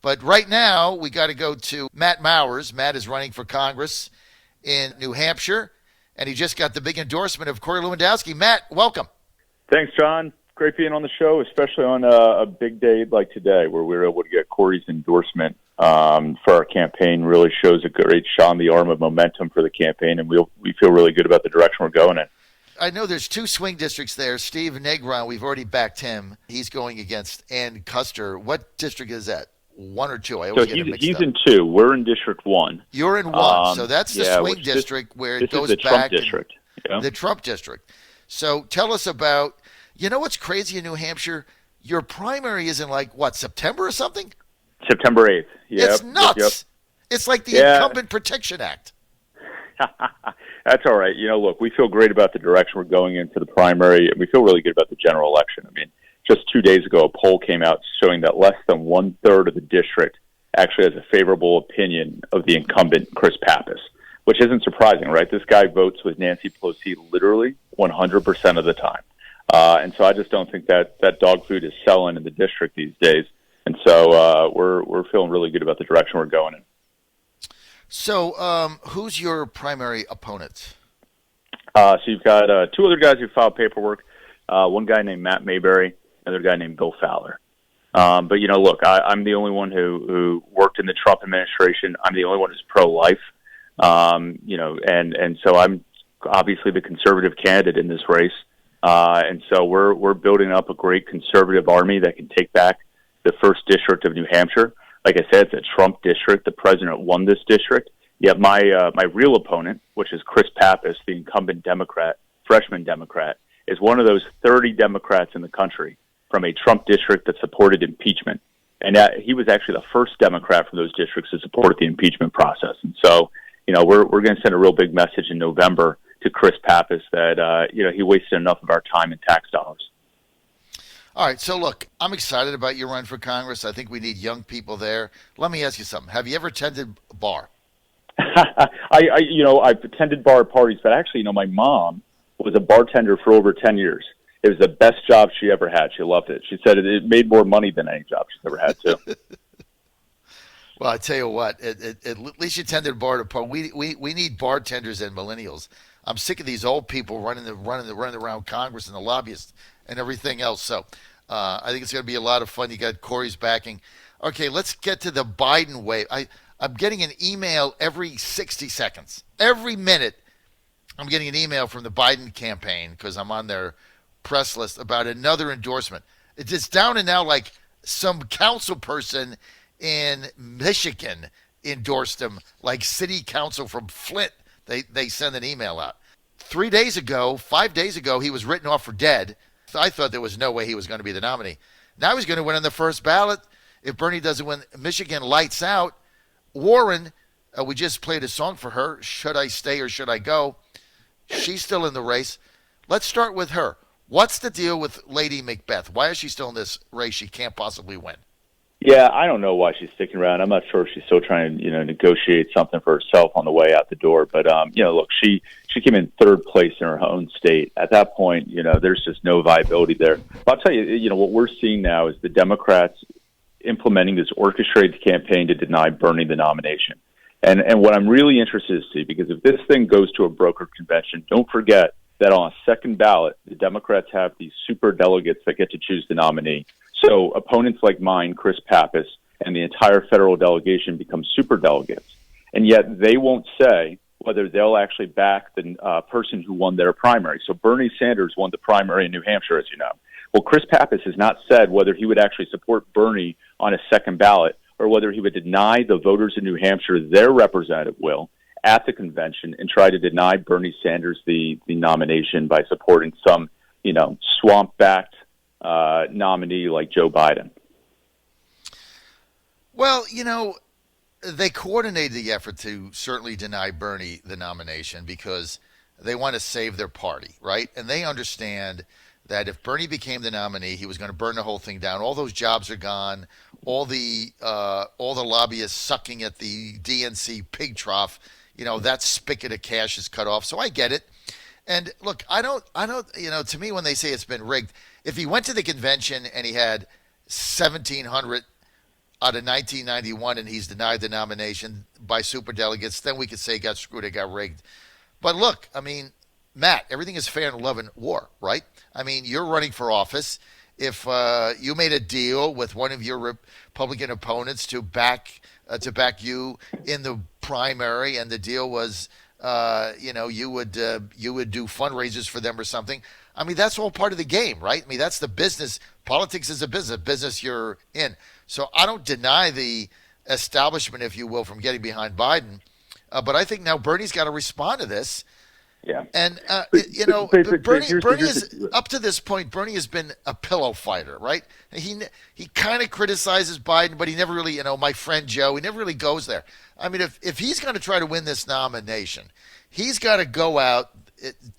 But right now, we got to go to Matt Mowers. Matt is running for Congress in New Hampshire, and he just got the big endorsement of Corey Lewandowski. Matt, welcome. Thanks, John. Great being on the show, especially on a big day like today where we were able to get Corey's endorsement for our campaign. Really shows a great shot in the arm of momentum for the campaign, and we feel really good about the direction we're going in. I know there's 2 swing districts there. Steve Negron, we've already backed him. He's going against Ann Custer. What district is that? 1 or 2? I always get it mixed he's up. in 2. We're in District 1. You're in 1. So that's the swing district where it goes back. This is the back. Trump district. Yeah. The Trump district. So tell us about, what's crazy in New Hampshire? Your primary is in September or something? September 8th. Yep. It's nuts. Yep. It's like the Incumbent Protection Act. That's all right. Look, we feel great about the direction we're going in for the primary, and we feel really good about the general election. I mean, just 2 days ago, a poll came out showing that less than 1/3 of the district actually has a favorable opinion of the incumbent, Chris Pappas, which isn't surprising, right? This guy votes with Nancy Pelosi literally 100% of the time. And so I just don't think that dog food is selling in the district these days. And so we're feeling really good about the direction we're going in. So who's your primary opponent? So you've got 2 other guys who filed paperwork, one guy named Matt Mayberry, another guy named Bill Fowler. But, look, I'm the only one who worked in the Trump administration. I'm the only one who's pro-life. And so I'm obviously the conservative candidate in this race. And so we're building up a great conservative army that can take back the 1st district of New Hampshire. Like I said, it's a Trump district. The president won this district. Yet my real opponent, which is Chris Pappas, the incumbent Democrat, freshman Democrat, is one of those 30 Democrats in the country from a Trump district that supported impeachment. And he was actually the first Democrat from those districts to support the impeachment process. And so, we're going to send a real big message in November to Chris Pappas that, he wasted enough of our time and tax dollars. All right, so look, I'm excited about your run for Congress. I think we need young people there. Let me ask you something. Have you ever attended a bar? I've attended bar parties, but actually, my mom was a bartender for over 10 years. It was the best job she ever had. She loved it. She said it made more money than any job she's ever had, too. Well, I tell you what, at least you attended a bar. We need bartenders and millennials. I'm sick of these old people running around Congress and the lobbyists and everything else. So I think it's going to be a lot of fun. You got Corey's backing. Okay, let's get to the Biden wave. I'm getting an email every 60 seconds. Every minute, I'm getting an email from the Biden campaign because I'm on their press list about another endorsement. It's down to now like some council person in Michigan endorsed him, like city council from Flint. They send an email out. 5 days ago, he was written off for dead. I thought there was no way he was going to be the nominee. Now he's going to win on the first ballot. If Bernie doesn't win, Michigan lights out. Warren, we just played a song for her, Should I Stay or Should I Go? She's still in the race. Let's start with her. What's the deal with Lady Macbeth? Why is she still in this race she can't possibly win? Yeah, I don't know why she's sticking around. I'm not sure if she's still trying to, negotiate something for herself on the way out the door. But, look, she came in 3rd place in her own state. At that point, there's just no viability there. But I'll tell you, what we're seeing now is the Democrats implementing this orchestrated campaign to deny Bernie the nomination. And what I'm really interested to see, because if this thing goes to a brokered convention, don't forget that on a second ballot, the Democrats have these super delegates that get to choose the nominee. So opponents like mine, Chris Pappas, and the entire federal delegation become super delegates. And yet they won't say whether they'll actually back the person who won their primary. So Bernie Sanders won the primary in New Hampshire, as you know. Well, Chris Pappas has not said whether he would actually support Bernie on a second ballot or whether he would deny the voters in New Hampshire their representative will at the convention and try to deny Bernie Sanders the nomination by supporting some, swamp-backed nominee like Joe Biden. Well, they coordinated the effort to certainly deny Bernie the nomination because they want to save their party, right? And they understand that if Bernie became the nominee, he was going to burn the whole thing down. All those jobs are gone. All the lobbyists sucking at the DNC pig trough. That spigot of cash is cut off. So I get it. And look, I don't. To me, when they say it's been rigged, if he went to the convention and he had 1,700 out of 1991 and he's denied the nomination by superdelegates, then we could say he got screwed, it got rigged. But look, I mean, Matt, everything is fair in love and war, right? I mean, you're running for office. If you made a deal with one of your Republican opponents to back you in the primary, and the deal was, you would do fundraisers for them or something. I mean, that's all part of the game, right? I mean, that's the business. Politics is a business you're in. So I don't deny the establishment, if you will, from getting behind Biden. But I think now Bernie's got to respond to this. Yeah. And, Bernie Bernie is, up to this point, Bernie has been a pillow fighter, right? He kind of criticizes Biden, but he never really, my friend Joe, he never really goes there. I mean, if he's going to try to win this nomination, he's got to go out,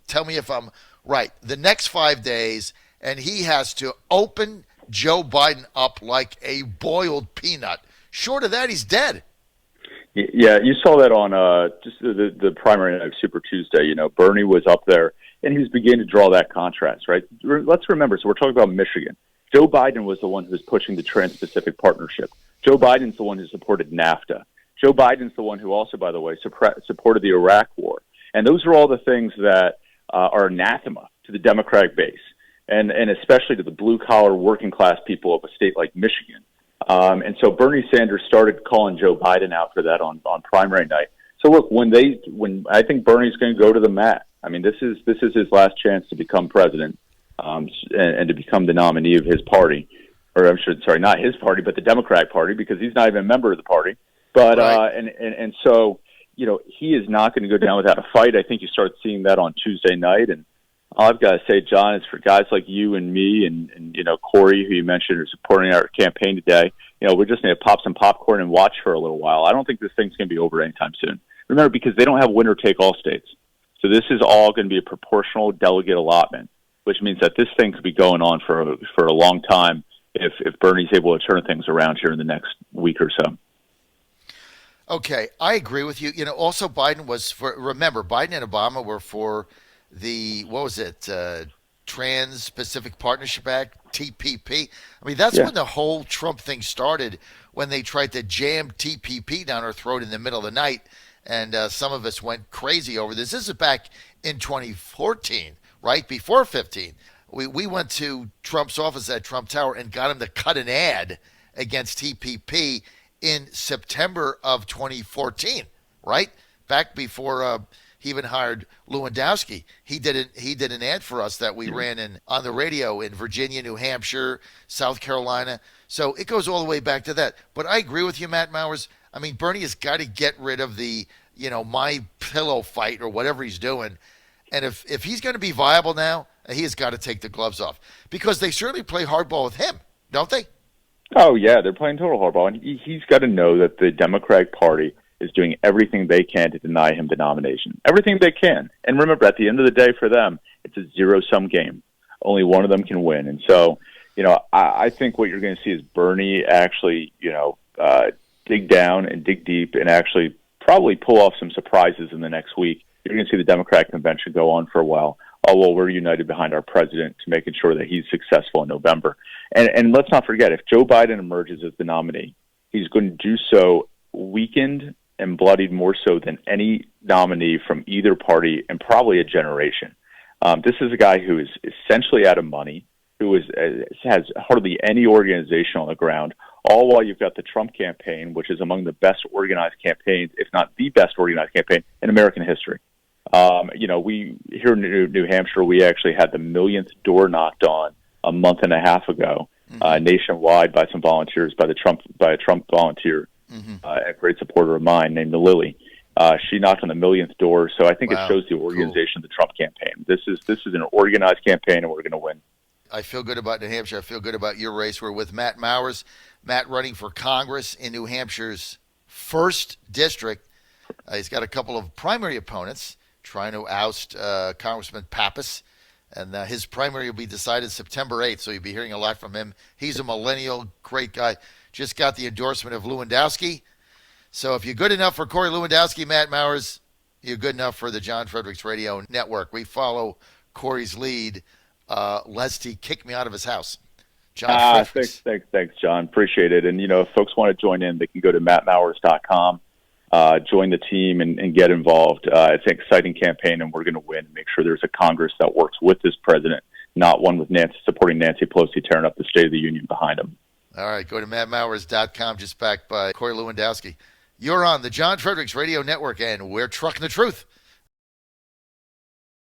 tell me if I'm right, the next 5 days, and he has to open Joe Biden up like a boiled peanut. Short of that, he's dead. Yeah, you saw that on just the primary night of Super Tuesday. Bernie was up there, and he was beginning to draw that contrast, right? Let's remember, so we're talking about Michigan. Joe Biden was the one who was pushing the Trans-Pacific Partnership. Joe Biden's the one who supported NAFTA. Joe Biden's the one who also, by the way, supported the Iraq War. And those are all the things that are anathema to the Democratic base, and especially to the blue-collar, working-class people of a state like Michigan. And so Bernie Sanders started calling Joe Biden out for that on primary night. So look, when I think Bernie's going to go to the mat. I mean, this is his last chance to become president, and to become the nominee of his party, or not his party, but the Democratic Party, because he's not even a member of the party. But right. And so he is not going to go down without a fight. I think you start seeing that on Tuesday night, and all I've got to say, John, is for guys like you and me and Corey, who you mentioned, are supporting our campaign today, we're just going to pop some popcorn and watch for a little while. I don't think this thing's going to be over anytime soon. Remember, because they don't have winner-take-all states. So this is all going to be a proportional delegate allotment, which means that this thing could be going on for a long time if Bernie's able to turn things around here in the next week or so. Okay, I agree with you. Also Biden was remember, Biden and Obama were for the, Trans-Pacific Partnership Act, TPP. I mean, that's when the whole Trump thing started, when they tried to jam TPP down our throat in the middle of the night, and some of us went crazy over this. This is back in 2014, right? Before 15. We went to Trump's office at Trump Tower and got him to cut an ad against TPP in September of 2014, right? Back before he even hired Lewandowski. He did an ad for us that we ran on the radio in Virginia, New Hampshire, South Carolina. So it goes all the way back to that. But I agree with you, Matt Mowers. I mean, Bernie has got to get rid of the, my pillow fight or whatever he's doing. And if he's going to be viable now, he has got to take the gloves off, because they certainly play hardball with him, don't they? Oh, yeah, they're playing total hardball. And he's got to know that the Democratic Party is doing everything they can to deny him the nomination. Everything they can. And remember, at the end of the day for them, it's a zero-sum game. Only one of them can win. And so, I think what you're going to see is Bernie actually, dig down and dig deep and actually probably pull off some surprises in the next week. You're going to see the Democratic convention go on for a while. Oh, well, we're united behind our president to making sure that he's successful in November. And let's not forget, if Joe Biden emerges as the nominee, he's going to do so weakened and bloodied more so than any nominee from either party in probably a generation. This is a guy who is essentially out of money, who has hardly any organization on the ground, all while you've got the Trump campaign, which is among the best organized campaigns, if not the best organized campaign in American history. We here in New Hampshire, we actually had the millionth door knocked on a month and a half ago, nationwide by some volunteers, by a Trump volunteer, a great supporter of mine named Lily. She knocked on the millionth door, so I think it shows the organization of the Trump campaign. This is an organized campaign, and we're going to win. I feel good about New Hampshire. I feel good about your race. We're with Matt Mowers. Matt running for Congress in New Hampshire's 1st district. He's got a couple of primary opponents trying to oust Congressman Pappas, and his primary will be decided September 8th, so you'll be hearing a lot from him. He's a millennial, great guy. Just got the endorsement of Lewandowski. So if you're good enough for Corey Lewandowski, Matt Mowers, you're good enough for the John Fredericks Radio Network. We follow Corey's lead, lest he kick me out of his house. John Thanks, Fredericks. thanks, John. Appreciate it. And, if folks want to join in, they can go to mattmowers.com, join the team and get involved. It's an exciting campaign, and we're going to win and make sure there's a Congress that works with this president, not one with supporting Nancy Pelosi tearing up the State of the Union behind him. All right, go to mattmowers.com, just backed by Corey Lewandowski. You're on the John Fredericks Radio Network, and we're trucking the truth.